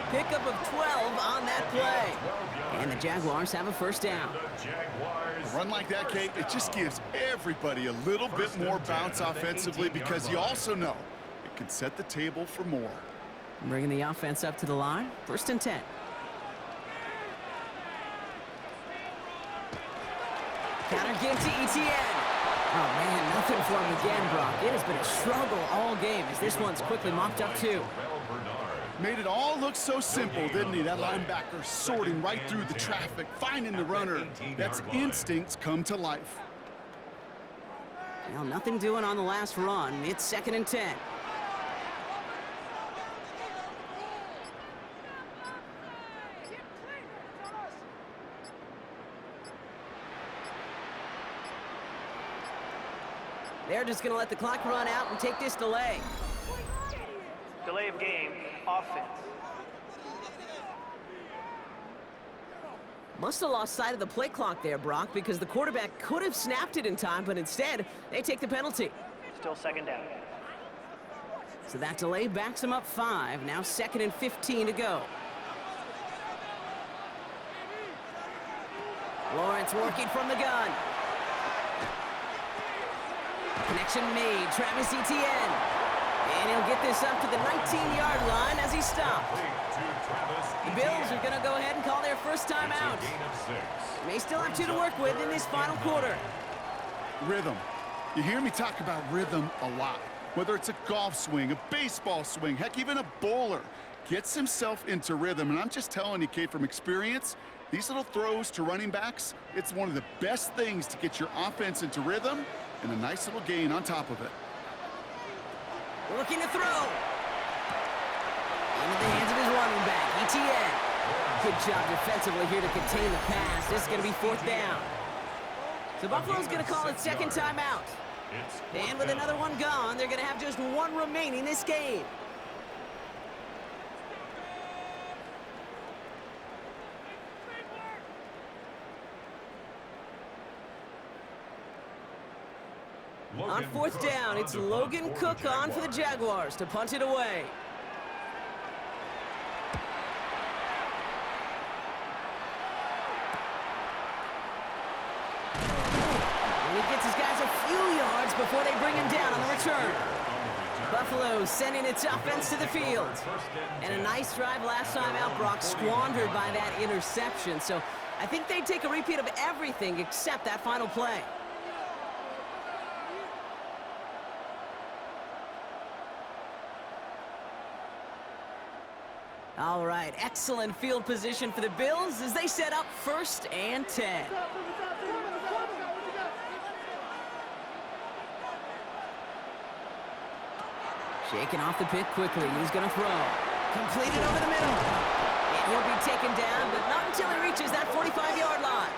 Speaker 1: Pickup of 12 on that play. And the Jaguars have a 1st down.
Speaker 2: A run like that, Kate, it just gives everybody a little bit more bounce offensively because you also know it can set the table for more.
Speaker 1: Bringing the offense up to the line. 1st and 10. Counter give to Etienne. Oh, man, nothing for him again, Brock. It has been a struggle all game as this one's quickly mopped up, too.
Speaker 2: Made it all look so simple, didn't he? That linebacker sorting right through the traffic, finding the runner. That's instincts come to life.
Speaker 1: Well, nothing doing on the last run. It's 2nd and 10. They're just going to let the clock run out and take this delay.
Speaker 4: Delay of game, offense.
Speaker 1: Must have lost sight of the play clock there, Brock, because the quarterback could have snapped it in time, but instead, they take the penalty.
Speaker 4: Still 2nd down.
Speaker 1: So that delay backs him up 5. Now 2nd and 15 to go. Lawrence working from the gun. Connection made. Travis Etienne. And he'll get this up to the 19-yard line as he stopped. The Bills are going to go ahead and call their first timeout. May still have 2 to work with in this final quarter.
Speaker 2: Rhythm. You hear me talk about rhythm a lot. Whether it's a golf swing, a baseball swing, heck, even a bowler gets himself into rhythm. And I'm just telling you, Kate, from experience, these little throws to running backs, it's one of the best things to get your offense into rhythm and a nice little gain on top of it.
Speaker 1: Looking to throw. Into the hands of his running back, Etienne. Good job defensively here to contain the pass. This is going to be 4th down. So Buffalo's going to call it 2nd timeout. And with another one gone, they're going to have just 1 remaining this game. On 4th down, it's Logan Cook on for the Jaguars to punt it away. And he gets his guys a few yards before they bring him down on the return. Buffalo sending its offense to the field. And a nice drive last time out, Brock, squandered by that interception. So I think they take a repeat of everything except that final play. All right, excellent field position for the Bills as they set up 1st and 10. Shaking off the pick quickly. He's going to throw. Completed over the middle. And he'll be taken down, but not until he reaches that 45-yard line.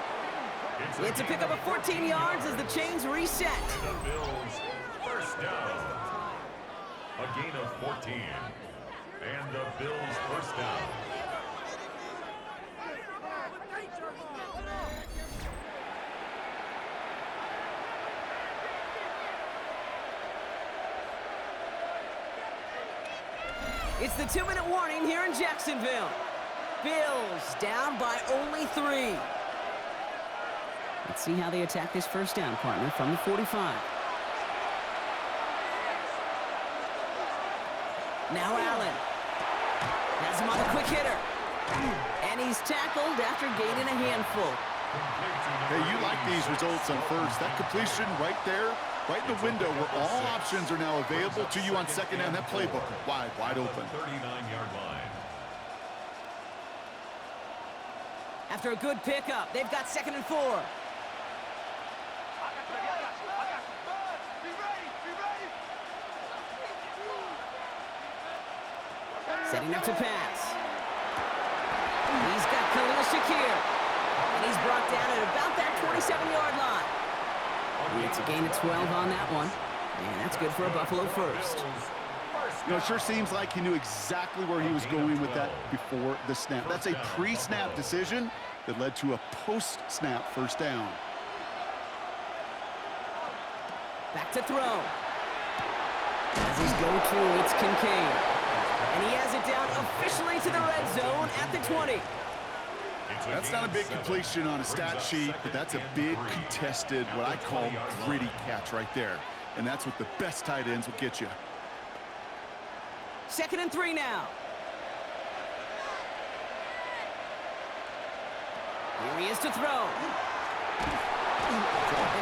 Speaker 1: It's a pickup of 14 yards as the chains reset.
Speaker 3: The Bills, 1st down. A gain of 14. And the Bills 1st down.
Speaker 1: It's the 2-minute warning here in Jacksonville. Bills down by only 3. Let's see how they attack this first down, partner, from the 45. Now Allen. Has him on the quick hitter. And he's tackled after gaining a handful.
Speaker 2: Hey, you like these results on first. That completion right there, right in the window where all options are now available to you on second down. That playbook wide open.
Speaker 3: 39-yard line.
Speaker 1: After a good pickup, they've got 2nd and 4. Setting up to pass. He's got Khalil Shakir. And he's brought down at about that 27-yard line. And it's a gain of 12 on that one. And that's good for a Buffalo first.
Speaker 2: You know, it sure seems like he knew exactly where he was going with that before the snap. That's a pre-snap decision that led to a post-snap first down.
Speaker 1: Back to throw. As he's go-to, it's Kincaid. And he has it down officially to the red zone at the 20.
Speaker 2: That's not a big completion on a stat sheet, but that's a big contested, what I call gritty catch right there. And that's what the best tight ends will get you.
Speaker 1: 2nd and 3 now. Here he is to throw. And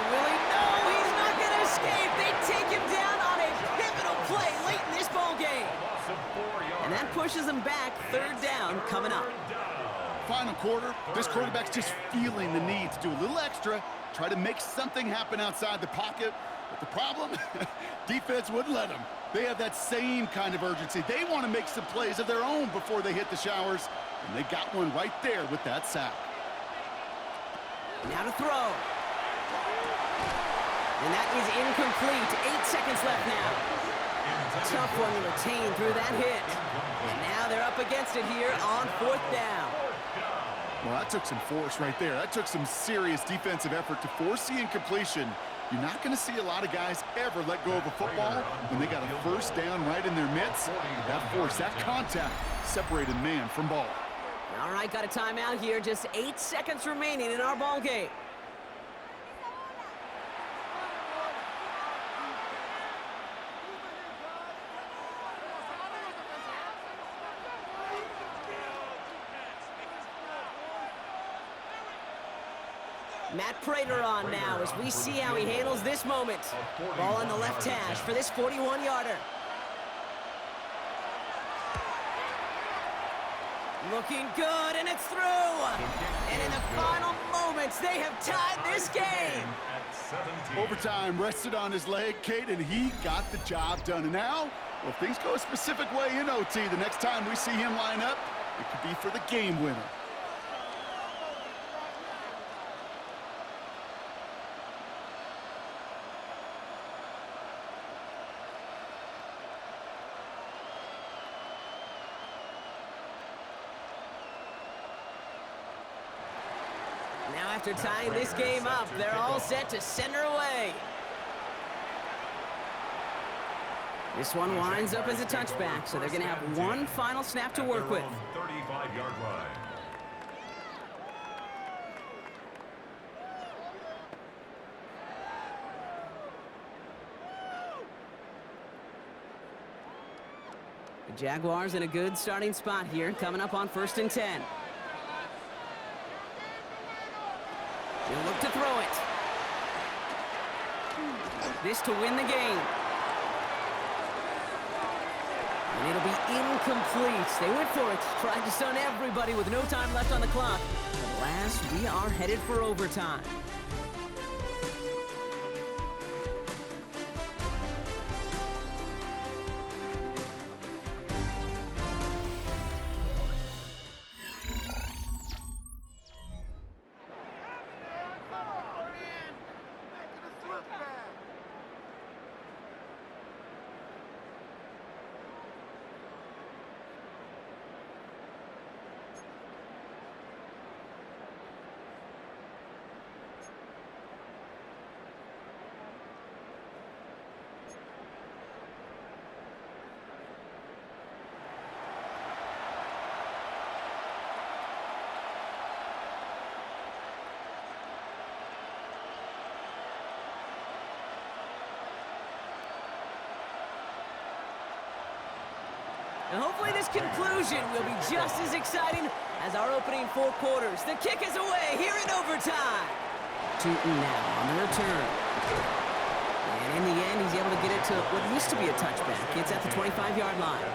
Speaker 1: Willie, no, he's not going to escape. They take him down on a pivotal play late in this ball game. And that pushes him back. 3rd down coming up.
Speaker 2: Final quarter, this quarterback's just feeling the need to do a little extra, try to make something happen outside the pocket. But the problem, defense wouldn't let them. They have that same kind of urgency. They want to make some plays of their own before they hit the showers. And they got one right there with that sack.
Speaker 1: Now to throw. And that is incomplete. 8 seconds left now. Tough one to retain through that hit. And now they're up against it here on 4th down.
Speaker 2: Well, that took some force right there. That took some serious defensive effort to force the incompletion. You're not going to see a lot of guys ever let go of a football when they got a first down right in their midst. That force, that contact separated man from ball.
Speaker 1: All right, got a timeout here. Just 8 seconds remaining in our ball game. Matt Prater on now as we see how he handles this moment. Ball on the left hash for this 41-yarder. Looking good, and it's through. And in the final moments, they have tied this game.
Speaker 2: Overtime rested on his leg, Kate, and he got the job done. And now, well, if things go a specific way in OT, the next time we see him line up, it could be for the game winner.
Speaker 1: Now after tying this game up, they're all set to send her away. This one winds up as a touchback, so they're going to have one final snap to work with.
Speaker 3: 35-yard line.
Speaker 1: The Jaguars in a good starting spot here, coming up on 1st and 10. He'll look to throw it. This to win the game. And it'll be incomplete. They went for it. Tried to stun everybody with no time left on the clock. At last, we are headed for overtime. And hopefully this conclusion will be just as exciting as our opening 4 quarters. The kick is away here in overtime. Tootin now on the return. And in the end, he's able to get it to what used to be a touchback. It's at the 25-yard line.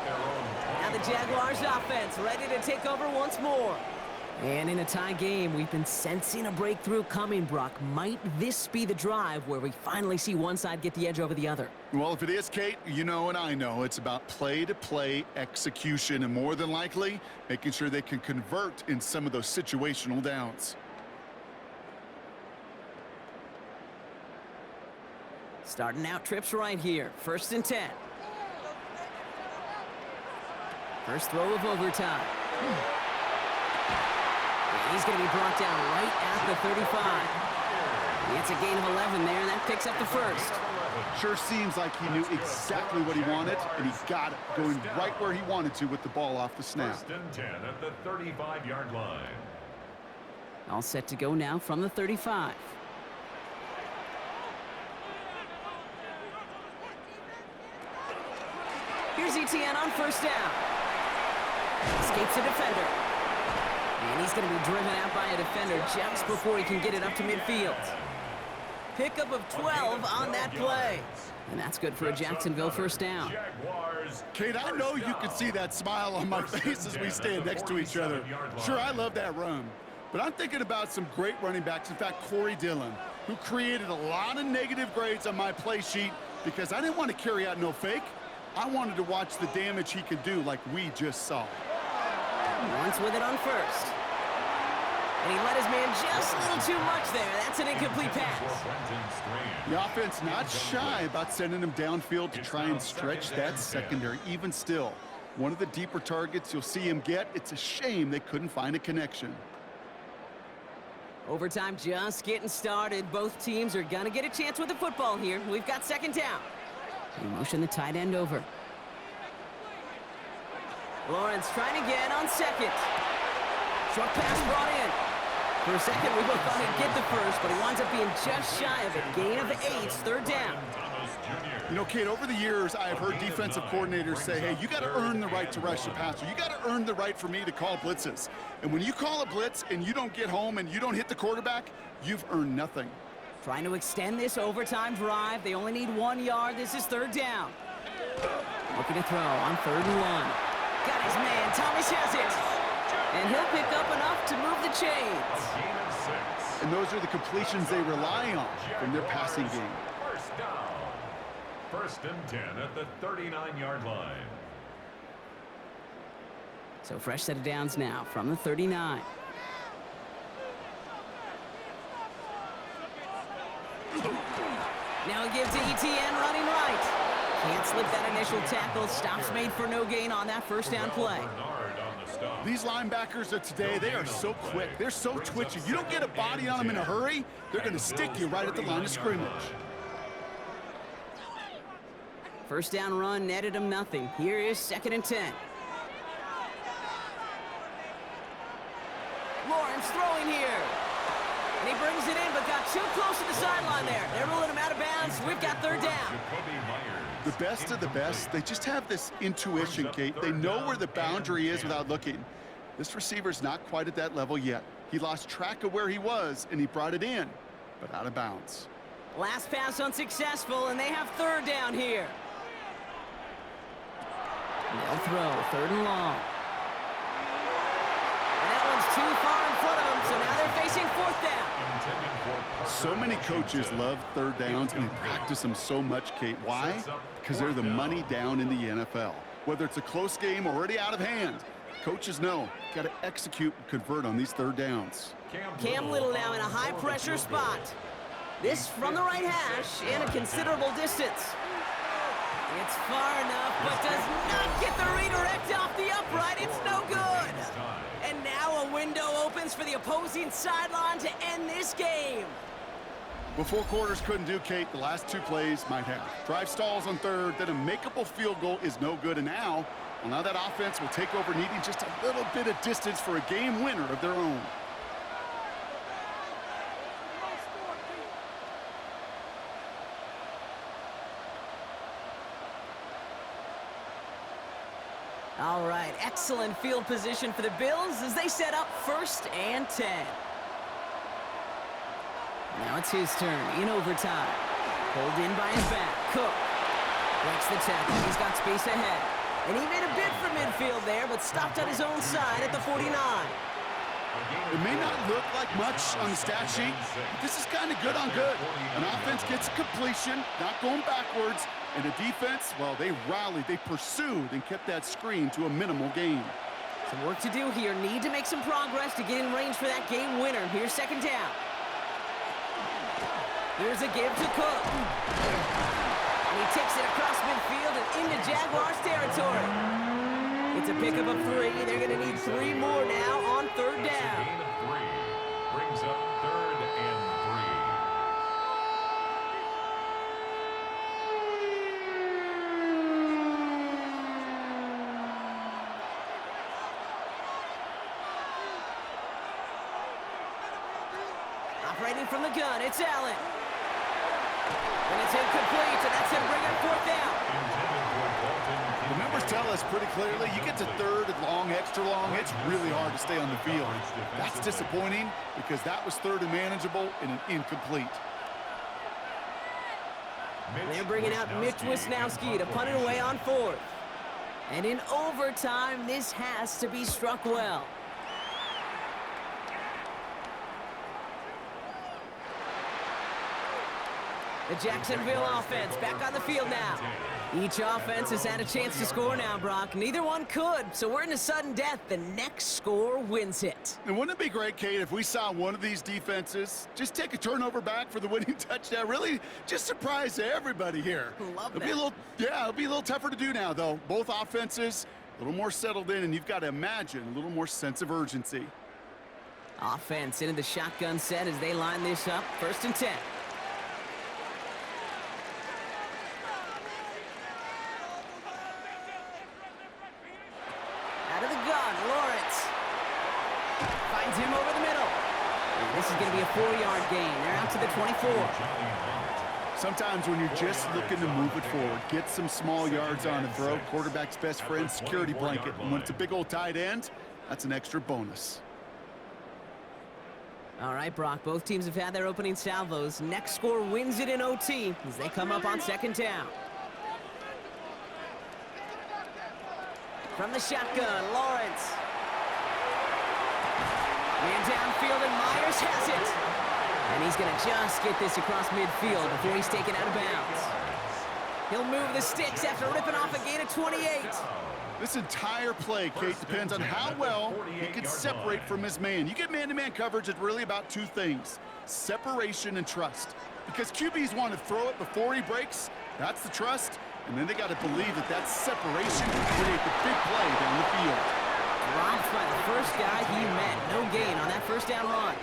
Speaker 1: Now the Jaguars offense ready to take over once more. And in a tie game, we've been sensing a breakthrough coming, Brock. Might this be the drive where we finally see one side get the edge over the other?
Speaker 2: Well, if it is, Kate, you know and I know it's about play-to-play execution, and more than likely, making sure they can convert in some of those situational downs.
Speaker 1: Starting out trips right here. 1st and 10. First throw of overtime. And he's going to be brought down right at the 35. It's a gain of 11 there, and that picks up the first.
Speaker 2: Sure seems like he knew exactly what he wanted, and he got it, going right where he wanted to with the ball off the snap.
Speaker 3: 1st and 10 at the 35-yard line.
Speaker 1: All set to go now from the 35. Here's ETN on 1st down. Escapes a defender. And he's going to be driven out by a defender just before he can get it up to midfield. Pickup of 12 on that play. And that's good for a Jacksonville 1st down.
Speaker 2: Kate, I know you can see that smile on my face as we stand next to each other. Sure, I love that run. But I'm thinking about some great running backs. In fact, Corey Dillon, who created a lot of negative grades on my play sheet because I didn't want to carry out no fake. I wanted to watch the damage he could do like we just saw.
Speaker 1: Once with it on 1st. And he let his man just a little too much there. That's an incomplete pass.
Speaker 2: The offense not shy about sending him downfield to try and stretch that secondary. Even still, one of the deeper targets you'll see him get. It's a shame they couldn't find a connection.
Speaker 1: Overtime just getting started. Both teams are going to get a chance with the football here. We've got 2nd down. We motion the tight end over. Lawrence trying again on 2nd. Short pass brought in. For a second, we both thought he'd get the first, but he winds up being just shy of it. Gain of 8, 3rd down.
Speaker 2: You know, Kate, over the years, I have heard defensive coordinators say, hey, you got to earn the right to rush the passer. You got to earn the right for me to call blitzes. And when you call a blitz and you don't get home and you don't hit the quarterback, you've earned nothing.
Speaker 1: Trying to extend this overtime drive. They only need 1 yard. This is 3rd down. Looking to throw on 3rd and 1. Got his man. Thomas has it. And he'll pick up enough to move the chains.
Speaker 2: And those are the completions they rely on from their passing game.
Speaker 3: 1st down. 1st and 10 at the 39-yard line.
Speaker 1: So fresh set of downs now from the 39. Now he gives to ETN running right. Can't slip that initial tackle. Stops made for no gain on that 1st down play.
Speaker 2: These linebackers of today, they are so quick. They're so twitchy. You don't get a body on them in a hurry, they're going to stick you right at the line of scrimmage.
Speaker 1: 1st down run netted him nothing. Here is 2nd and 10. Lawrence throwing here. And he brings it in, but got too close to the sideline there. They're ruling him out of bounds. We've got 3rd down.
Speaker 2: The best of the best, they just have this intuition, Kate. They know where the boundary is without looking. This receiver's not quite at that level yet. He lost track of where he was, and he brought it in, but out of bounds.
Speaker 1: Last pass unsuccessful, and they have 3rd down here. They'll throw 3rd and long. And that one's too far in front of them, so now they're facing 4th down.
Speaker 2: So many coaches love 3rd downs, and they practice them so much, Kate. Why? Because they're the money down in the NFL. Whether it's a close game or already out of hand, coaches know, got to execute and convert on these 3rd downs.
Speaker 1: Cam Little now in a high-pressure spot. This from the right hash and a considerable distance. It's far enough, but does not get the redirect off the upright. It's no good. And now a window opens for the opposing sideline to end this game.
Speaker 2: Well, 4 quarters couldn't do, Kate. The last 2 plays might have. Drive stalls on 3rd, then a makeable field goal is no good. And now that offense will take over, needing just a little bit of distance for a game winner of their own.
Speaker 1: All right, excellent field position for the Bills as they set up 1st and 10. Now it's his turn in overtime. Pulled in by his back. Cook breaks the tackle. He's got space ahead. And he made a bid for midfield there, but stopped on his own side at the 49.
Speaker 2: It may not look like much on the stat sheet, but this is kind of good on good. An offense gets a completion, not going backwards, and the defense, well, they rallied, they pursued, and kept that screen to a minimal gain.
Speaker 1: Some work to do here. Need to make some progress to get in range for that game winner. Here's 2nd down. Here's a give to Cook. And he takes it across midfield and into Jaguars territory. It's a pickup of 3. They're going to need 3 more now on 3rd down.
Speaker 3: Gain of 3 brings up 3rd and
Speaker 1: 3. Operating from the gun, it's Allen. And it's incomplete, and that's going to bring up 4th down.
Speaker 2: The numbers tell us pretty clearly, you get to 3rd and long, extra long, it's really hard to stay on the field. That's disappointing because that was 3rd and manageable and an incomplete.
Speaker 1: They're bringing out Mitch Wisnowski to punt it away on 4th. And in overtime, this has to be struck well. The Jacksonville offense back on the field now. Each offense has had a chance to score now, Brock. Neither one could, so we're in a sudden death. The next score wins it.
Speaker 2: And wouldn't it be great, Kate, if we saw one of these defenses just take a turnover back for the winning touchdown? Really just surprise everybody here.
Speaker 1: Love
Speaker 2: It'll
Speaker 1: that.
Speaker 2: be a little, yeah, it'll be a little tougher to do now, though. Both offenses a little more settled in, and you've got to imagine a little more sense of urgency.
Speaker 1: Offense into the shotgun set as they line this up. 1st and 10. Out of the gun, Lawrence. Finds him over the middle. And this is going to be a 4-yard gain. They're out to the 24.
Speaker 2: Sometimes when you're just looking to move it forward, get some small yards on a throw, quarterback's best friend, security blanket. And when it's a big old tight end, that's an extra bonus.
Speaker 1: All right, Brock, both teams have had their opening salvos. Next score wins it in OT as they come up on 2nd down. From the shotgun, Lawrence. Man downfield, and Myers has it. And he's going to just get this across midfield before he's taken out of bounds. He'll move the sticks after ripping off a gain of 28.
Speaker 2: This entire play, Kate, depends on how well he can separate from his man. You get man-to-man coverage, it's really about 2 things, separation and trust. Because QBs want to throw it before he breaks, that's the trust, and then they got to believe that that separation will create the big play down the field.
Speaker 1: Dropped by the first guy he met. No gain on that 1st down run.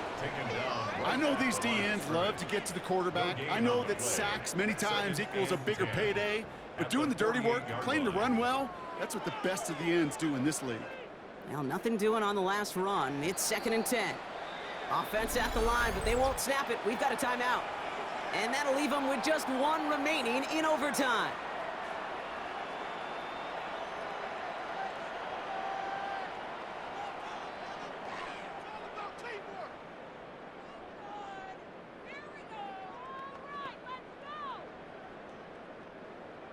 Speaker 2: I know these DNs love to get to the quarterback. I know that sacks many times equals a bigger payday, but doing the dirty work, playing to run well, that's what the best of the ends do in this league.
Speaker 1: Well, nothing doing on the last run. It's 2nd and 10. Offense at the line, but they won't snap it. We've got a timeout. And that'll leave them with just 1 remaining in overtime.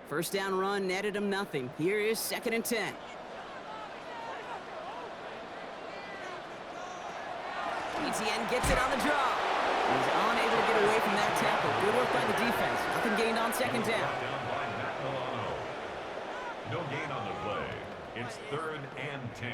Speaker 1: First down run netted him nothing. Here is 2nd and 10. Etienne gets it on the draw. He's unable to get away from that tackle. Good work by the defense. Nothing gained on 2nd down.
Speaker 3: No gain on the play. It's 3rd and 10.